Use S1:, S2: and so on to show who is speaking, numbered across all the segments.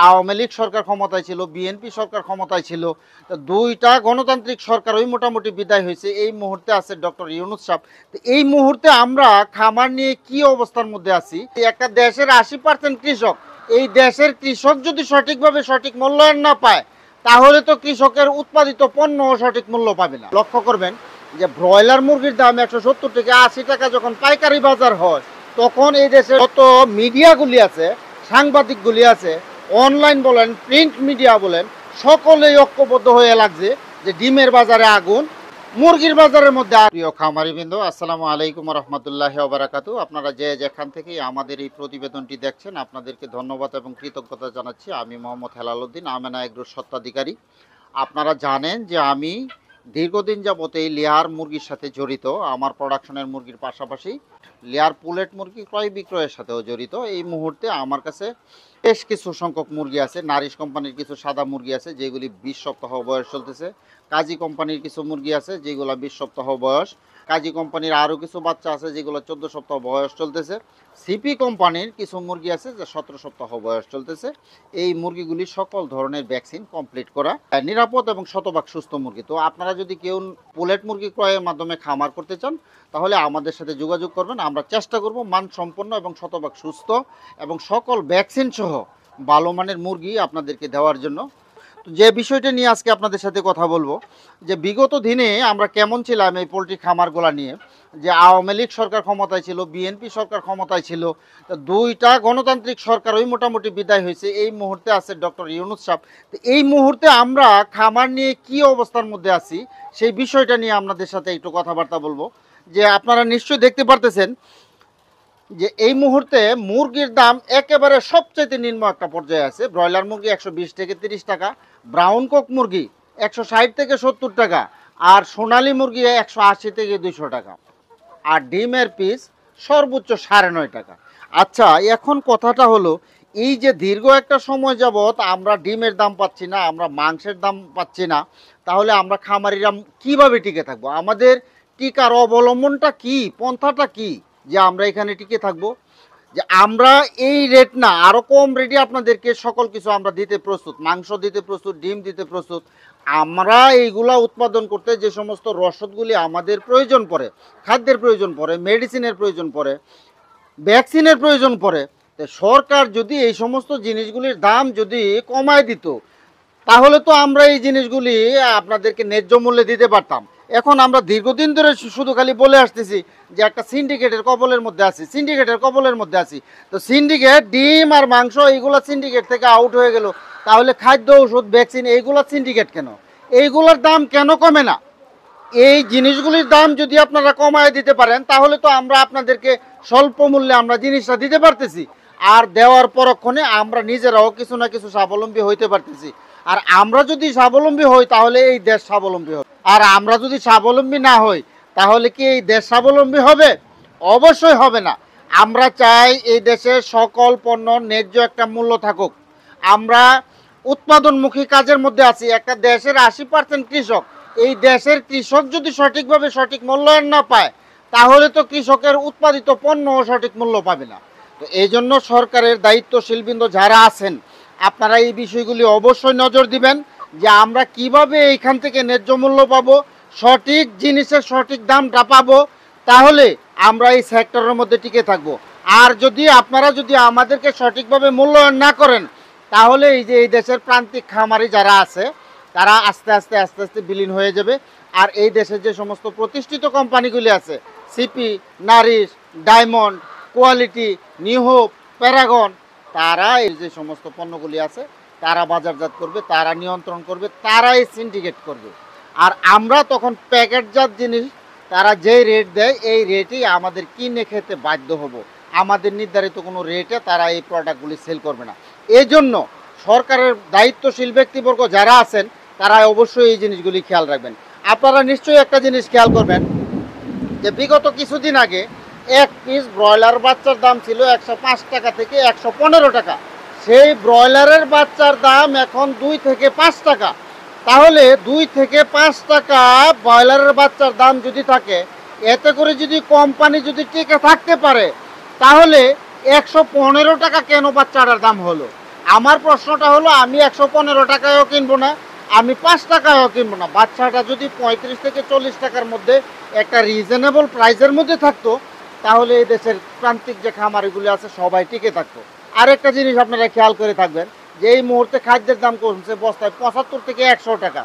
S1: আওয়ামী লীগ সরকার ক্ষমতায় ছিল, বিএনপি সরকার ক্ষমতায় ছিল, তো দুইটা গণতান্ত্রিক সরকার ওই মোটামুটি বিদায় হয়েছে। এই মুহূর্তে আছে ডক্টর ইউনূস সাহেব। তো এই মুহূর্তে আমরা খামার নিয়ে কি অবস্থার মধ্যে আছি, একটা দেশের 80% কৃষক, এই দেশের কৃষক যদি সঠিকভাবে সঠিক মূল্যায়ন না পায়, তাহলে তো কৃষকের উৎপাদিত পণ্য সঠিক মূল্য পাবে না। লক্ষ্য করবেন যে ব্রয়লার মুরগির দাম 170 থেকে 80 টাকা যখন পাইকারি বাজার হয়, তখন এই দেশে যত মিডিয়াগুলি আছে, সাংবাদিকগুলি আছে, অনলাইন বলেন, প্রিন্ট মিডিয়া বলেন, সকলেই ঐক্যবদ্ধ হয়ে লাগছে যে ডিমের বাজারে আগুন, মুরগির বাজারের মধ্যে। প্রিয় খামারিবৃন্দ, আসসালামু আলাইকুম রহমতুল্লাহি ওয়া বারাকাতুহু। আপনারা যে যেখান থেকে আমাদের এই প্রতিবেদনটি দেখছেন, আপনাদেরকে ধন্যবাদ এবং কৃতজ্ঞতা জানাচ্ছি। আমি মোহাম্মদ হেলাল উদ্দিন, আমেনা এগ্রোর স্বত্বাধিকারী। আপনারা জানেন যে আমি দীর্ঘদিন যাবত এই লেয়ার মুরগির সাথে জড়িত। আমার প্রোডাকশনের মুরগির পাশাপাশি লেয়ার পুলেট মুরগি ক্রয় বিক্রয়ের সাথেও জড়িত। এই মুহূর্তে আমার কাছে বেশ কিছু সংখ্যক মুরগি আছে। নারিশ কোম্পানির কিছু সাদা মুরগি আছে যেগুলি 20 সপ্তাহ বয়স চলতেছে। কাজী কোম্পানির কিছু মুরগি আছে যেগুলো 20 সপ্তাহ বয়স। কাজী কোম্পানির আরও কিছু বাচ্চা আছে যেগুলো 14 সপ্তাহ বয়স চলতেছে। সিপি কোম্পানির কিছু মুরগি আছে যে 17 সপ্তাহ বয়স চলতেছে। এই মুরগিগুলি সকল ধরনের ভ্যাকসিন কমপ্লিট করা, নিরাপদ এবং শতভাগ সুস্থ মুরগি। তো আপনারা যদি কেউ পুলেট মুরগি ক্রয়ের মাধ্যমে খামার করতে চান, তাহলে আমাদের সাথে যোগাযোগ করবেন। আমরা চেষ্টা করব মানসম্পন্ন এবং শতভাগ সুস্থ এবং সকল ভ্যাকসিন সহ ভালো মানের মুরগি আপনাদেরকে দেওয়ার জন্য। তো যে বিষয়টা নিয়ে আজকে আপনাদের সাথে কথা বলবো, যে বিগত দিনে আমরা কেমন ছিলাম এই পোলট্রি খামারগুলো নিয়ে। যে আওয়ামী লীগ সরকার ক্ষমতায় ছিল, বিএনপি সরকার ক্ষমতায় ছিল, তো দুইটা গণতান্ত্রিক সরকার ওই মোটামুটি বিদায় হয়েছে। এই মুহূর্তে আছে ডক্টর ইউনূস সাহেব। তো এই মুহূর্তে আমরা খামার নিয়ে কি অবস্থার মধ্যে আছি, সেই বিষয়টা নিয়ে আপনাদের সাথে একটু কথাবার্তা বলবো। যে আপনারা নিশ্চয়ই দেখতে পারতেছেন যে এই মুহূর্তে মুরগির দাম একেবারে সবচেয়ে নিম্ন একটা পর্যায়ে আছে। ব্রয়লার মুরগি 120 থেকে 30 টাকা, ব্রাউন কক মুরগি 160 থেকে 70 টাকা, আর সোনালী মুরগি 180 থেকে 200 টাকা, আর ডিমের পিস সর্বোচ্চ 9.5 টাকা। আচ্ছা, এখন কথাটা হলো, এই যে দীর্ঘ একটা সময় যাবৎ আমরা ডিমের দাম পাচ্ছি না, আমরা মাংসের দাম পাচ্ছি না, তাহলে আমরা খামারিরা কিভাবে টিকে থাকবো? আমাদের টিকার অবলম্বনটা কি, পন্থাটা কি, যে আমরা এখানে টিকে থাকবো? যে আমরা এই রেট না, আরও কম রেটে আপনাদেরকে সকল কিছু আমরা দিতে প্রস্তুত। মাংস দিতে প্রস্তুত, ডিম দিতে প্রস্তুত। আমরা এইগুলা উৎপাদন করতে যে সমস্ত রসদগুলি আমাদের প্রয়োজন পড়ে, খাদ্যের প্রয়োজন পড়ে, মেডিসিনের প্রয়োজন পড়ে, ভ্যাকসিনের প্রয়োজন পড়ে, তো সরকার যদি এই সমস্ত জিনিসগুলির দাম যদি কমায় দিত, তাহলে তো আমরা এই জিনিসগুলি আপনাদেরকে ন্যায্য মূল্যে দিতে পারতাম। এখন আমরা দীর্ঘদিন ধরে শুধু খালি বলে আসতেছি যে একটা সিন্ডিকেটের কবলের মধ্যে আছি, সিন্ডিকেটের কবলের মধ্যে আছি। তো সিন্ডিকেট ডিম আর মাংস এইগুলো সিন্ডিকেট থেকে আউট হয়ে গেল, তাহলে খাদ্য, ওষুধ, ভ্যাকসিন এইগুলো সিন্ডিকেট কেন? এইগুলোর দাম কেন কমে না? এই জিনিসগুলির দাম যদি আপনারা কমায় দিতে পারেন, তাহলে তো আমরা আপনাদেরকে স্বল্প মূল্যে আমরা জিনিসটা দিতে পারতেছি, আর দেওয়ার পরক্ষণে আমরা নিজেরাও কিছু না কিছু স্বাবলম্বী হইতে পারতেছি। আর আমরা যদি স্বাবলম্বী হই, তাহলে এই দেশ স্বাবলম্বী হবে। আর আমরা যদি স্বাবলম্বী না হই, তাহলে কি এই দেশ স্বাবলম্বী হবে? অবশ্যই হবে না। আমরা চাই এই দেশের সকল পণ্য ন্যায্য একটা মূল্য থাকুক। আমরা উৎপাদনমুখী কাজের মধ্যে আছি। একটা দেশের 80% কৃষক, এই দেশের কৃষক যদি সঠিকভাবে সঠিক মূল্যায়ন না পায়, তাহলে তো কৃষকের উৎপাদিত পণ্য সঠিক মূল্য পাবে না। তো এই জন্য সরকারের দায়িত্বশীলবৃন্দ যারা আছেন, আপনারা এই বিষয়গুলি অবশ্যই নজর দিবেন যে আমরা কিভাবে এইখান থেকে ন্যায্য মূল্য পাবো, সঠিক জিনিসের সঠিক দামটা পাবো, তাহলে আমরা এই সেক্টরের মধ্যে টিকে থাকবো। আর যদি আপনারা যদি আমাদেরকে সঠিকভাবে মূল্যায়ন না করেন, তাহলে এই যে এই দেশের প্রান্তিক খামারি যারা আছে, তারা আস্তে আস্তে আস্তে আস্তে বিলীন হয়ে যাবে। আর এই দেশের যে সমস্ত প্রতিষ্ঠিত কোম্পানিগুলি আছে, CP, Nourish, diamond, quality, new hope, Paragon, তারা এই যে সমস্ত পণ্যগুলি আছে তারা বাজারজাত করবে, তারা নিয়ন্ত্রণ করবে, তারাই সিন্ডিকেট করবে। আর আমরা তখন প্যাকেটজাত জিনিস তারা যেই রেট দেয়, এই রেটেই আমাদের কিনে খেতে বাধ্য হব। আমাদের নির্ধারিত কোনো রেটে তারা এই প্রোডাক্টগুলি সেল করবে না। এই জন্য সরকারের দায়িত্বশীল ব্যক্তিবর্গ যারা আছেন, তারা অবশ্যই এই জিনিসগুলি খেয়াল রাখবেন। আপনারা নিশ্চয়ই একটা জিনিস খেয়াল করবেন যে বিগত কিছুদিন আগে এক পিস ব্রয়লার বাচ্চার দাম ছিল 105 টাকা থেকে 115 টাকা। সেই ব্রয়লারের বাচ্চার দাম এখন 2 থেকে 5 টাকা। তাহলে 2 থেকে 5 টাকা ব্রয়লারের বাচ্চার দাম যদি থাকে, এতে করে যদি কোম্পানি যদি টিকে থাকতে পারে, তাহলে 115 টাকা কেন বাচ্চাটার দাম হলো? আমার প্রশ্নটা হলো, আমি 115 টাকায়ও কিনবো না, আমি 5 টাকায়ও কিনবো না। বাচ্চাটা যদি 35 থেকে 40 টাকার মধ্যে একটা রিজনেবল প্রাইসের মধ্যে থাকতো, তাহলে এই দেশের প্রান্তিক যে খামারিগুলি আছে সবাই টিকে থাকতো। আরেকটা জিনিস আপনারা খেয়াল করে থাকবেন যে এই মুহূর্তে খাদ্যের দাম কমছে বস্তায় 75 থেকে 100 টাকা,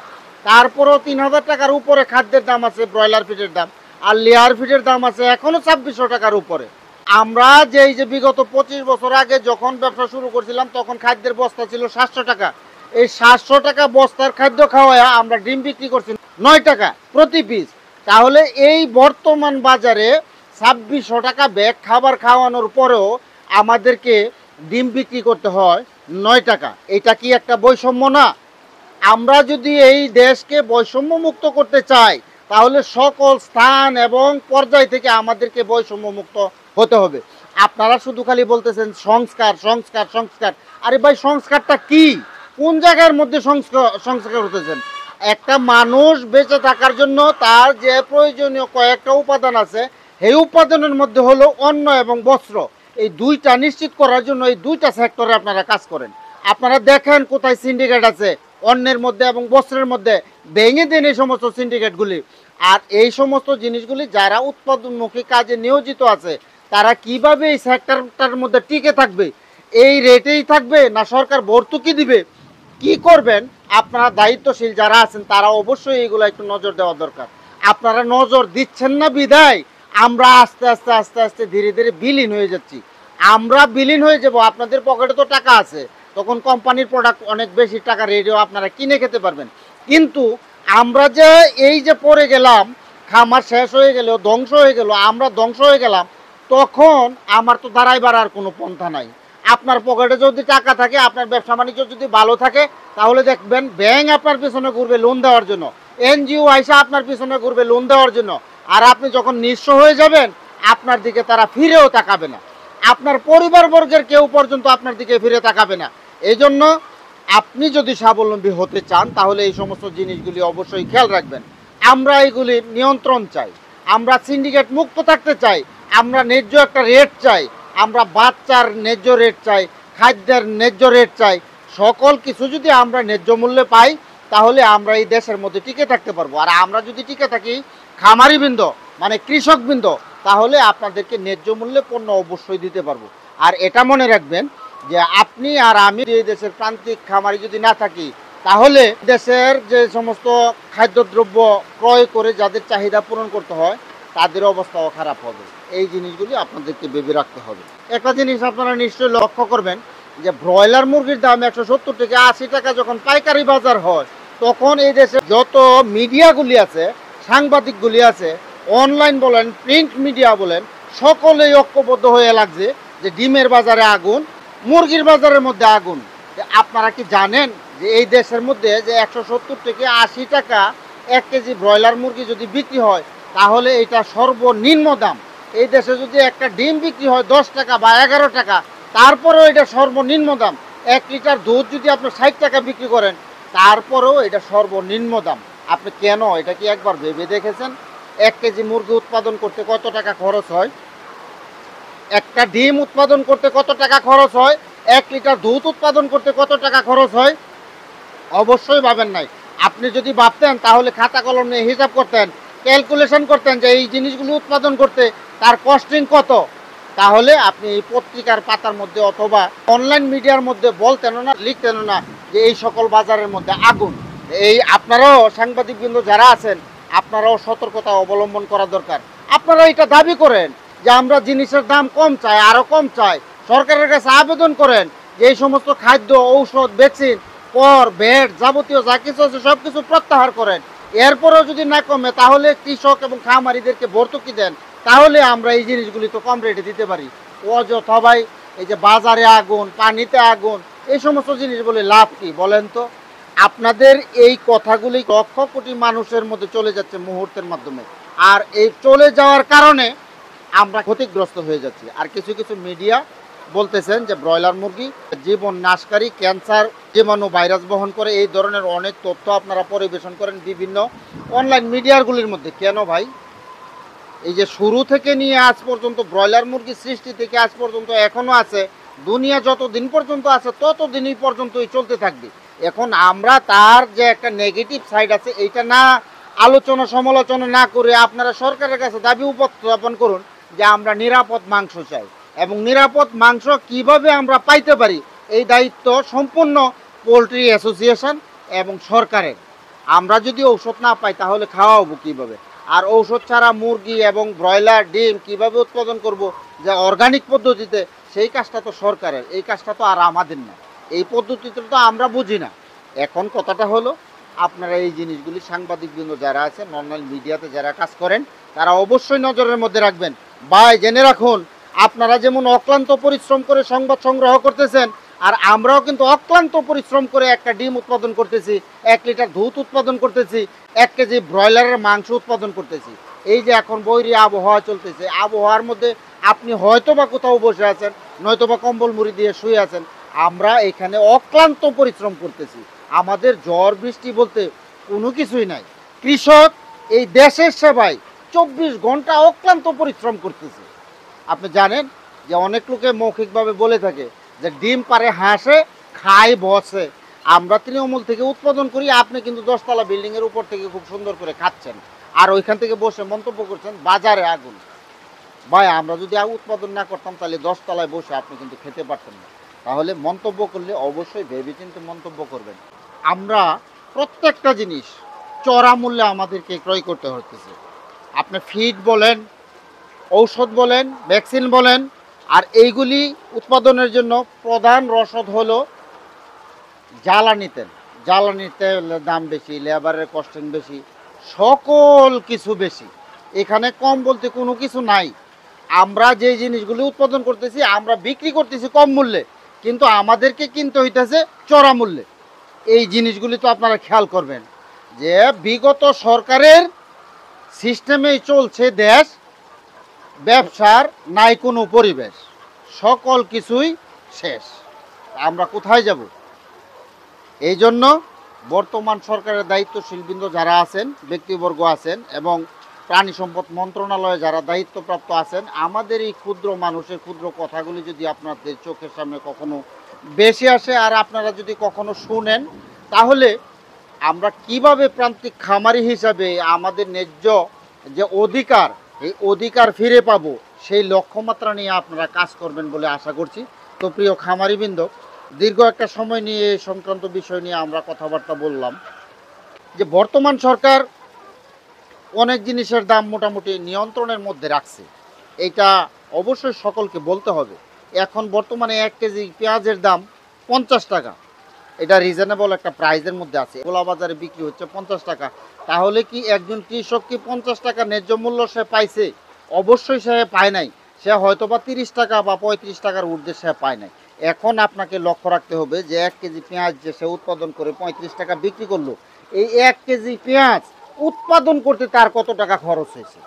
S1: তারপরেও 3000 টাকার উপরে খাদ্যের দাম আছে, ব্রয়লার ফিডের দাম, আর লেয়ার ফিডের দাম আছে এখনো 2600 টাকার উপরে। আমরা যে বিগত 25 বছর আগে যখন ব্যবসা শুরু করছিলাম তখন খাদ্যের বস্তা ছিল 700 টাকা। এই 700 টাকা বস্তার খাদ্য খাওয়ায় আমরা ডিম বিক্রি করছি 9 টাকা প্রতি পিস। তাহলে এই বর্তমান বাজারে 2600 টাকা ব্যাগ খাবার খাওয়ানোর পরেও আমাদেরকে ডিম বিক্রি করতে হয় 9 টাকা। এটা কি একটা বৈষম্য না? আমরা যদি এই দেশকে বৈষম্য মুক্ত করতে চাই, তাহলে সকল স্থান এবং পর্যায় থেকে আমাদেরকে বৈষম্য মুক্ত হতে হবে। আপনারা শুধু খালি বলতেছেন সংস্কার সংস্কার সংস্কার। আরে ভাই, সংস্কারটা কি? কোন জায়গার মধ্যে সংস্কার হতেছেন? একটা মানুষ বেঁচে থাকার জন্য তার যে প্রয়োজনীয় কয়েকটা উপাদান আছে, এই উপাদানের মধ্যে হলো অন্ন এবং বস্ত্র। এই দুইটা নিশ্চিত করার জন্য এই দুইটা সেক্টরে আপনারা কাজ করেন। আপনারা দেখেন কোথায় সিন্ডিকেট আছে অন্যের মধ্যে এবং বস্ত্রের মধ্যে, ভেঙে দেন এই সমস্ত সিন্ডিকেটগুলি। আর এই সমস্ত জিনিসগুলি যারা উৎপাদনমুখী কাজে নিয়োজিত আছে, তারা কিভাবে এই সেক্টরটার মধ্যে টিকে থাকবে? এই রেটেই থাকবে না সরকার ভর্তুকি দিবে? কি করবেন? আপনারা দায়িত্বশীল যারা আছেন তারা অবশ্যই এইগুলো একটু নজর দেওয়া দরকার। আপনারা নজর দিচ্ছেন না বিধায় আমরা আস্তে আস্তে আস্তে আস্তে ধীরে ধীরে বিলীন হয়ে যাচ্ছি। আমরা বিলীন হয়ে যাব। আপনাদের পকেটে তো টাকা আছে, তখন কোম্পানির প্রোডাক্ট অনেক বেশি টাকা রেডিও আপনারা কিনে খেতে পারবেন। কিন্তু আমরা যে এই যে পড়ে গেলাম, খামার শেষ হয়ে গেল, ধ্বংস হয়ে গেল, আমরা ধ্বংস হয়ে গেলাম, তখন আমার তো দাঁড়াইবার আর কোনো পন্থা নাই। আপনার পকেটে যদি টাকা থাকে, আপনার ব্যবসা বাণিজ্য যদি ভালো থাকে, তাহলে দেখবেন ব্যাংক আপনার পিছনে ঘুরবে লোন দেওয়ার জন্য, এনজিও আইসা আপনার পিছনে ঘুরবে লোন দেওয়ার জন্য। আর আপনি যখন নিঃস্ব হয়ে যাবেন, আপনার দিকে তারা ফিরেও তাকাবে না। আপনার পরিবারবর্গের কেউ পর্যন্ত আপনার দিকে ফিরে তাকাবে না। এই জন্য আপনি যদি স্বাবলম্বী হতে চান, তাহলে এই সমস্ত জিনিসগুলি অবশ্যই খেয়াল রাখবেন। আমরা এইগুলি নিয়ন্ত্রণ চাই, আমরা সিন্ডিকেট মুক্ত থাকতে চাই, আমরা ন্যায্য একটা রেট চাই, আমরা বাচ্চার ন্যায্য রেট চাই, খাদ্যের ন্যায্য রেট চাই। সকল কিছু যদি আমরা ন্যায্য মূল্যে পাই, তাহলে আমরা এই দেশের মধ্যে টিকে থাকতে পারবো। আর আমরা যদি টিকে থাকি, খামারিবৃন্দ মানে কৃষকবৃন্দ, তাহলে আপনাদেরকে ন্যায্য মূল্যে পণ্য অবশ্যই দিতে পারবো। আর এটা মনে রাখবেন যে আপনি আর আমি এই দেশের প্রান্তিক খামারি যদি না থাকি, তাহলে দেশের যে সমস্ত খাদ্যদ্রব্য ক্রয় করে যাদের চাহিদা পূরণ করতে হয়, তাদের অবস্থাও খারাপ হবে। এই জিনিসগুলি আপনাদেরকে ভেবে রাখতে হবে। একটা জিনিস আপনারা নিশ্চয়ই লক্ষ্য করবেন যে ব্রয়লার মুরগির দাম 170 থেকে 80 টাকা যখন পাইকারি বাজার হয়, তখন এই দেশে যত মিডিয়াগুলি আছে, সাংবাদিকগুলি আছে, অনলাইন বলেন প্রিন্ট মিডিয়া বলেন, সকলেই ঐক্যবদ্ধ হয়ে লাগছে যে ডিমের বাজারে আগুন, মুরগির বাজারের মধ্যে আগুন। আপনারা কি জানেন যে এই দেশের মধ্যে যে 170 থেকে 80 টাকা 1 কেজি ব্রয়লার মুরগি যদি বিক্রি হয়, তাহলে এটা সর্বনিম্ন দাম। এই দেশে যদি একটা ডিম বিক্রি হয় 10 টাকা বা 11 টাকা, তারপরেও এটা সর্বনিম্ন দাম। 1 লিটার দুধ যদি আপনি 60 টাকা বিক্রি করেন, তারপরেও এটা সর্বনিম্ন দাম। আপনি কেন এটা কি একবার ভেবে দেখেছেন? 1 কেজি মুরগি উৎপাদন করতে কত টাকা খরচ হয়? একটা ডিম উৎপাদন করতে কত টাকা খরচ হয়? 1 লিটার দুধ উৎপাদন করতে কত টাকা খরচ হয়? অবশ্যই ভাবেন নাই। আপনি যদি ভাবতেন, তাহলে খাতা কলম নিয়ে হিসাব করতেন, ক্যালকুলেশন করতেন যে এই জিনিসগুলো উৎপাদন করতে তার কস্টিং কত, তাহলে আপনি এই পত্রিকার পাতার মধ্যে অথবা অনলাইন মিডিয়ার মধ্যে বলতেন না, লিখতেন না যে এই সকল বাজারের মধ্যে আগুন। এই আপনারাও সাংবাদিকবৃন্দ যারা আছেন, আপনারাও সতর্কতা অবলম্বন করা দরকার। আপনারা এটা দাবি করেন যে আমরা জিনিসের দাম কম চাই, আরও কম চাই, সরকারের কাছে আবেদন করেন যে এই সমস্ত খাদ্য, ঔষধ, ভ্যাকসিন, কর, ভ্যাট, যাবতীয় যা কিছু আছে সব কিছু প্রত্যাহার করেন। এরপরেও যদি না কমে, তাহলে কৃষক এবং খামারিদেরকে ভর্তুকি দেন, তাহলে আমরা এই জিনিসগুলি তো কম রেটে দিতে পারি। অযথা ভাই এই যে বাজারে আগুন, পানিতে আগুন, এই সমস্ত জিনিস বলে লাভ কি বলেন তো? আপনাদের এই কথাগুলি লক্ষ কোটি মানুষের মধ্যে চলে যাচ্ছে মুহূর্তের মাধ্যমে, আর এই চলে যাওয়ার কারণে আমরা ক্ষতিগ্রস্ত হয়ে যাচ্ছি। আর কিছু কিছু মিডিয়া বলতেছেন যে ব্রয়লার মুরগি জীবন নাশকারী, ক্যান্সার, জীবাণু, ভাইরাস বহন করে, এই ধরনের অনেক তথ্য আপনারা পরিবেশন করেন বিভিন্ন অনলাইন মিডিয়াগুলির মধ্যে। কেন ভাই? এই যে শুরু থেকে নিয়ে আজ পর্যন্ত ব্রয়লার মুরগি সৃষ্টি থেকে আজ পর্যন্ত এখনো আছে, দুনিয়া যতদিন পর্যন্ত আছে ততদিনই পর্যন্তই চলতে থাকবে। এখন আমরা তার যে একটা নেগেটিভ সাইড আছে এইটা না আলোচনা সমালোচনা না করে আপনারা সরকারের কাছে দাবি উপস্থাপন করুন যে আমরা নিরাপদ মাংস চাই, এবং নিরাপদ মাংস কিভাবে আমরা পাইতে পারি এই দায়িত্ব সম্পূর্ণ পোলট্রি অ্যাসোসিয়েশন এবং সরকারের। আমরা যদি ঔষধ না পাই তাহলে খাওয়াবো কীভাবে? আর ঔষধ ছাড়া মুরগি এবং ব্রয়লার ডিম কিভাবে উৎপাদন করব যে অর্গানিক পদ্ধতিতে, সেই কাজটা তো সরকারের, এই কাজটা তো আর আমাদের না। এই পদ্ধতিতে তো আমরা বুঝি না। এখন কথাটা হলো আপনারা এই জিনিসগুলি সাংবাদিকবৃন্দ যারা আছে, নর্মাল মিডিয়াতে যারা কাজ করেন, তারা অবশ্যই নজরের মধ্যে রাখবেন। ভাই জেনে রাখুন, আপনারা যেমন অক্লান্ত পরিশ্রম করে সংবাদ সংগ্রহ করতেছেন, আর আমরাও কিন্তু অক্লান্ত পরিশ্রম করে একটা ডিম উৎপাদন করতেছি, 1 লিটার দুধ উৎপাদন করতেছি, 1 কেজি ব্রয়লারের মাংস উৎপাদন করতেছি। এই যে এখন বৈরী আবহাওয়া চলতেছে, আবহাওয়ার মধ্যে আপনি হয়তো বা কোথাও বসে আছেন, নয়তো বা কম্বল মুড়ি দিয়ে শুয়ে আছেন, আমরা এখানে অক্লান্ত পরিশ্রম করতেছি। আমাদের ঝড় বৃষ্টি বলতে কোনো কিছুই নাই। কৃষক এই দেশের সেবায় 24 ঘন্টা অক্লান্ত পরিশ্রম করতেছে। আপনি জানেন যে অনেক লোকে মৌখিকভাবে বলে থাকে যে ডিম পারে হাঁসে, খায় বসে। আমরা তৃণমূল থেকে উৎপাদন করি, আপনি কিন্তু 10 তলা বিল্ডিংয়ের উপর থেকে খুব সুন্দর করে খাচ্ছেন, আর ওইখান থেকে বসে মন্তব্য করছেন বাজারে আগুন। ভাই আমরা যদি উৎপাদন না করতাম তাহলে 10 তলায় বসে আপনি কিন্তু খেতে পারতেন না। তাহলে মন্তব্য করলে অবশ্যই ভেবেচিন্তে মন্তব্য করবেন। আমরা প্রত্যেকটা জিনিস চড়া মূল্যে আমাদেরকে ক্রয় করতে হতেছে। আপনি ফিড বলেন, ঔষধ বলেন, ভ্যাকসিন বলেন, আর এইগুলি উৎপাদনের জন্য প্রধান রসদ হলো জ্বালানি তেল। জ্বালানি তেলের দাম বেশি, লেবারের কস্টিং বেশি, সকল কিছু বেশি। এখানে কম বলতে কোনো কিছু নাই। আমরা যে জিনিসগুলি উৎপাদন করতেছি আমরা বিক্রি করতেছি কম মূল্যে, কিন্তু আমাদেরকে কিনতে হইতেছে চড়া মূল্যে। এই জিনিসগুলি তো আপনারা খেয়াল করবেন যে বিগত সরকারের সিস্টেমেই চলছে দেশ, ব্যবসার নাই কোনো পরিবেশ, সকল কিছুই শেষ। আমরা কোথায় যাব? এই জন্য বর্তমান সরকারের দায়িত্বশীলবৃন্দ যারা আছেন, ব্যক্তিবর্গ আছেন, এবং প্রাণী সম্পদ মন্ত্রণালয়ে যারা দায়িত্বপ্রাপ্ত আছেন, আমাদের এই ক্ষুদ্র মানুষের ক্ষুদ্র কথাগুলি যদি আপনাদের চোখের সামনে কখনো বেশি আসে আর আপনারা যদি কখনো শুনেন, তাহলে আমরা কিভাবে প্রান্তিক খামারি হিসাবে আমাদের ন্যায্য যে অধিকার, এই অধিকার ফিরে পাবো, সেই লক্ষ্যমাত্রা নিয়ে আপনারা কাজ করবেন বলে আশা করছি। তো প্রিয় খামারিবৃন্দ, দীর্ঘ একটা সময় নিয়ে এই সংক্রান্ত বিষয় নিয়ে আমরা কথাবার্তা বললাম যে বর্তমান সরকার অনেক জিনিসের দাম মোটামুটি নিয়ন্ত্রণের মধ্যে রাখছে, এইটা অবশ্যই সকলকে বলতে হবে। এখন বর্তমানে 1 কেজি পেঁয়াজের দাম 50 টাকা, এটা রিজনেবল একটা প্রাইসের মধ্যে আছে। খোলা বাজারে বিক্রি হচ্ছে 50 টাকা। তাহলে কি একজন কৃষক কি 50 টাকা ন্যায্য মূল্য সে পাইছে? অবশ্যই সে পায় নাই। সে হয়তো বা 30 টাকা বা 35 টাকার ঊর্ধ্বে সে পায় নাই। এখন আপনাকে লক্ষ্য রাখতে হবে যে 1 কেজি পেঁয়াজ যে সে উৎপাদন করে 35 টাকা বিক্রি করলো, এই 1 কেজি পেঁয়াজ উৎপাদন করতে তার কত টাকা খরচ হয়েছে।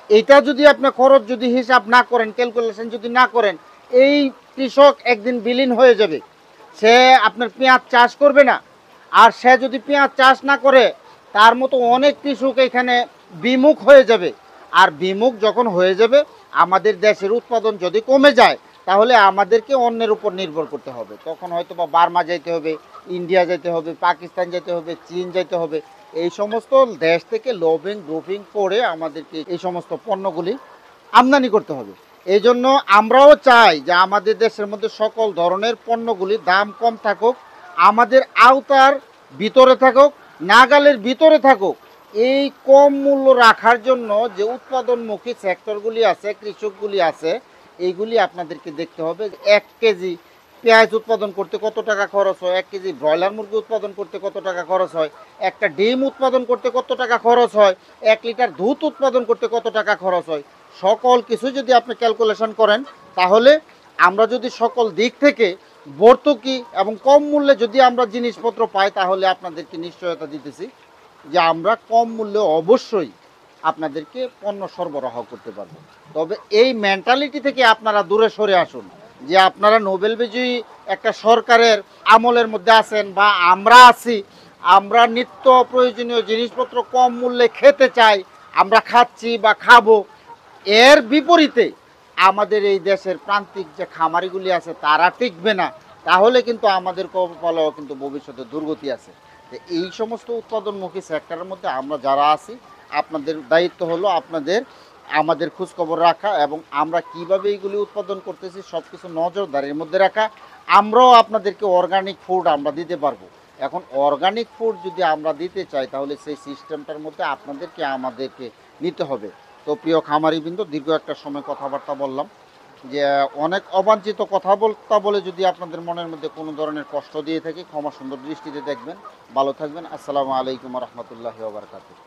S1: এটা যদি আপনি খরচ যদি হিসাব না করেন, ক্যালকুলেশন যদি না করেন, এই কৃষক একদিন বিলীন হয়ে যাবে। সে আপনার পেঁয়াজ চাষ করবে না। আর সে যদি পেঁয়াজ চাষ না করে, তার মতো অনেক কৃষক এখানে বিমুখ হয়ে যাবে। আর বিমুখ যখন হয়ে যাবে, আমাদের দেশের উৎপাদন যদি কমে যায়, তাহলে আমাদেরকে অন্যের উপর নির্ভর করতে হবে। তখন হয়তো বা বার্মা যাইতে হবে, ইন্ডিয়া যেতে হবে, পাকিস্তান যেতে হবে, চীন যেতে হবে। এই সমস্ত দেশ থেকে লোভিং গ্রুপিং করে আমাদেরকে এই সমস্ত পণ্যগুলি আমদানি করতে হবে। এই জন্য আমরাও চাই যে আমাদের দেশের মধ্যে সকল ধরনের পণ্যগুলির দাম কম থাকুক, আমাদের আওতার ভিতরে থাকুক, নাগালের ভিতরে থাকুক। এই কম মূল্য রাখার জন্য যে উৎপাদনমুখী সেক্টরগুলি আছে, কৃষকগুলি আছে, এইগুলি আপনাদেরকে দেখতে হবে। 1 কেজি পেঁয়াজ উৎপাদন করতে কত টাকা খরচ হয়, 1 কেজি ব্রয়লার মুরগি উৎপাদন করতে কত টাকা খরচ হয়, একটা ডিম উৎপাদন করতে কত টাকা খরচ হয়, 1 লিটার দুধ উৎপাদন করতে কত টাকা খরচ হয়। সকল কিছু যদি আপনি ক্যালকুলেশন করেন, তাহলে আমরা যদি সকল দিক থেকে ভর্তুকি এবং কম মূল্যে যদি আমরা জিনিসপত্র পাই, তাহলে আপনাদেরকে নিশ্চয়তা দিতেছি যে আমরা কম মূল্যে অবশ্যই আপনাদেরকে পণ্য সরবরাহ করতে পারবো। তবে এই মেন্টালিটি থেকে আপনারা দূরে সরে আসুন যে আপনারা নোবেল বিজয়ী একটা সরকারের আমলের মধ্যে আছেন বা আমরা আছি, আমরা নিত্য প্রয়োজনীয় জিনিসপত্র কম মূল্যে খেতে চাই, আমরা খাচ্ছি বা খাবো। এর বিপরীতে আমাদের এই দেশের প্রান্তিক যে খামারিগুলি আছে তারা টিকবে না, তাহলে কিন্তু আমাদের কপালেও কিন্তু ভবিষ্যতে দুর্গতি আছে। তো এই সমস্ত উৎপাদনমুখী সেক্টরের মধ্যে আমরা যারা আছি, আপনাদের দায়িত্ব হলো আমাদের খোঁজখবর রাখা এবং আমরা কিভাবে এইগুলি উৎপাদন করতেছি সব কিছু নজরদারির মধ্যে রাখা। আমরাও আপনাদেরকে অর্গানিক ফুড আমরা দিতে পারবো। এখন অর্গানিক ফুড যদি আমরা দিতে চাই তাহলে সেই সিস্টেমটার মধ্যে আমাদেরকে নিতে হবে। তো প্রিয় খামারিবৃন্দ, দীর্ঘ একটা সময় কথাবার্তা বললাম, যে অনেক অবাঞ্ছিত কথাবার্তা বলে যদি আপনাদের মনের মধ্যে কোনো ধরনের কষ্ট দিয়ে থাকি, ক্ষমা সুন্দর দৃষ্টিতে দেখবেন। ভালো থাকবেন। আসসালামু আলাইকুম রহমতুল্লাহি ওয়া বারাকাতুহু।